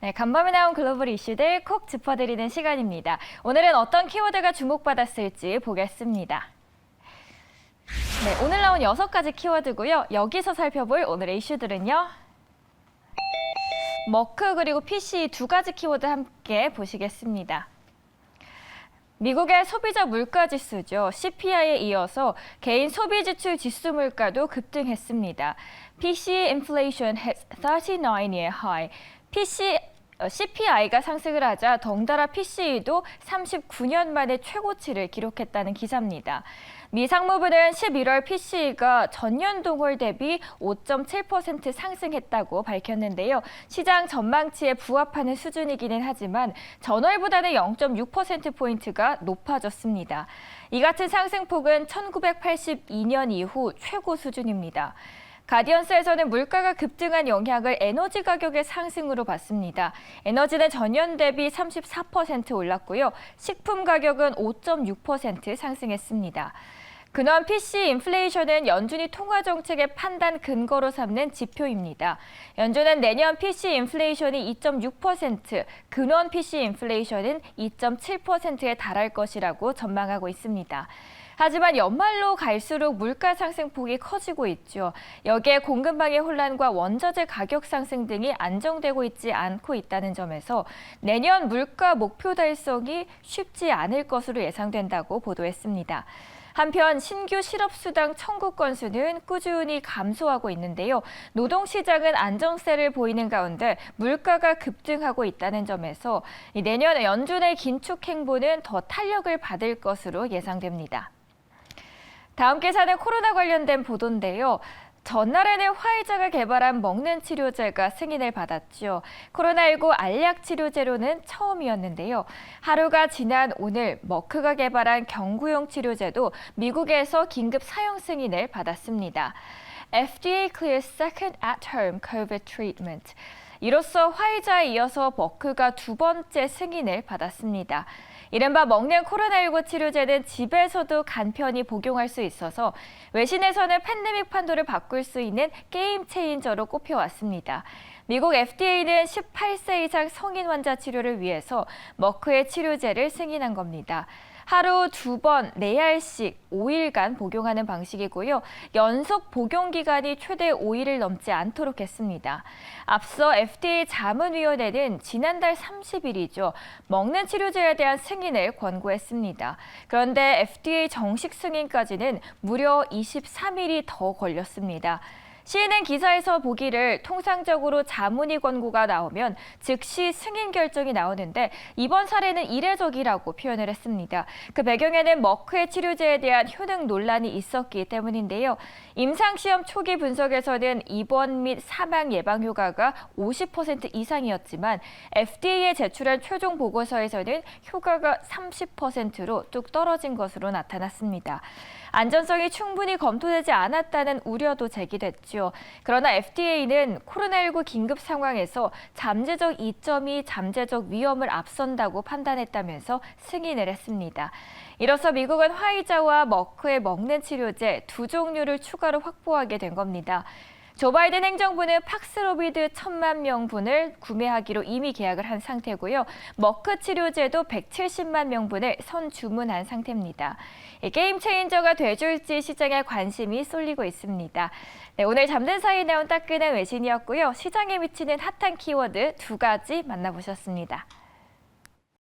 네, 간밤에 나온 글로벌 이슈들 콕 짚어드리는 시간입니다. 오늘은 어떤 키워드가 주목받았을지 보겠습니다. 네, 오늘 나온 6가지 키워드고요. 여기서 살펴볼 오늘의 이슈들은요. 머크 그리고 PC 두 가지 키워드 함께 보시겠습니다. 미국의 소비자 물가 지수죠. CPI에 이어서 개인 소비 지출 지수 물가도 급등했습니다. PC inflation hits 39-year high. CPI가 상승을 하자 덩달아 PCE도 39년 만에 최고치를 기록했다는 기사입니다. 미 상무부는 11월 PCE가 전년 동월 대비 5.7% 상승했다고 밝혔는데요. 시장 전망치에 부합하는 수준이기는 하지만 전월보다는 0.6%포인트가 높아졌습니다. 이 같은 상승폭은 1982년 이후 최고 수준입니다. 가디언스에서는 물가가 급등한 영향을 에너지 가격의 상승으로 봤습니다. 에너지는 전년 대비 34% 올랐고요. 식품 가격은 5.6% 상승했습니다. 근원 PC 인플레이션은 연준이 통화 정책의 판단 근거로 삼는 지표입니다. 연준은 내년 PC 인플레이션이 2.6%, 근원 PC 인플레이션은 2.7%에 달할 것이라고 전망하고 있습니다. 하지만 연말로 갈수록 물가 상승폭이 커지고 있죠. 여기에 공급망의 혼란과 원자재 가격 상승 등이 안정되고 있지 않고 있다는 점에서 내년 물가 목표 달성이 쉽지 않을 것으로 예상된다고 보도했습니다. 한편 신규 실업수당 청구 건수는 꾸준히 감소하고 있는데요. 노동시장은 안정세를 보이는 가운데 물가가 급등하고 있다는 점에서 내년 연준의 긴축 행보는 더 탄력을 받을 것으로 예상됩니다. 다음 기사는 코로나 관련된 보도인데요. 전날에는 화이자가 개발한 먹는 치료제가 승인을 받았죠. 코로나19 알약 치료제로는 처음이었는데요. 하루가 지난 오늘 머크가 개발한 경구용 치료제도 미국에서 긴급 사용 승인을 받았습니다. FDA clears second at-home COVID treatment. 이로써 화이자에 이어서 머크가 두 번째 승인을 받았습니다. 이른바 먹는 코로나19 치료제는 집에서도 간편히 복용할 수 있어서 외신에서는 팬데믹 판도를 바꿀 수 있는 게임 체인저로 꼽혀왔습니다. 미국 FDA는 18세 이상 성인 환자 치료를 위해서 머크의 치료제를 승인한 겁니다. 하루 2번 4알씩 5일간 복용하는 방식이고요. 연속 복용 기간이 최대 5일을 넘지 않도록 했습니다. 앞서 FDA 자문위원회는 지난달 30일이죠. 먹는 치료제에 대한 승인을 권고했습니다. 그런데 FDA 정식 승인까지는 무려 23일이 더 걸렸습니다. CNN 기사에서 보기를 통상적으로 자문위 권고가 나오면 즉시 승인 결정이 나오는데 이번 사례는 이례적이라고 표현을 했습니다. 그 배경에는 머크의 치료제에 대한 효능 논란이 있었기 때문인데요. 임상시험 초기 분석에서는 입원 및 사망 예방 효과가 50% 이상이었지만 FDA에 제출한 최종 보고서에서는 효과가 30%로 뚝 떨어진 것으로 나타났습니다. 안전성이 충분히 검토되지 않았다는 우려도 제기됐죠. 그러나 FDA는 코로나19 긴급 상황에서 잠재적 이점이 잠재적 위험을 앞선다고 판단했다면서 승인을 했습니다. 이로써 미국은 화이자와 머크의 먹는 치료제 두 종류를 추가로 확보하게 된 겁니다. 조 바이든 행정부는 팍스로비드 1,000만 명분을 구매하기로 이미 계약을 한 상태고요. 머크 치료제도 170만 명분을 선주문한 상태입니다. 게임 체인저가 돼줄지 시장에 관심이 쏠리고 있습니다. 네, 오늘 잠든 사이에 나온 따끈한 외신이었고요. 시장에 미치는 핫한 키워드 두 가지 만나보셨습니다.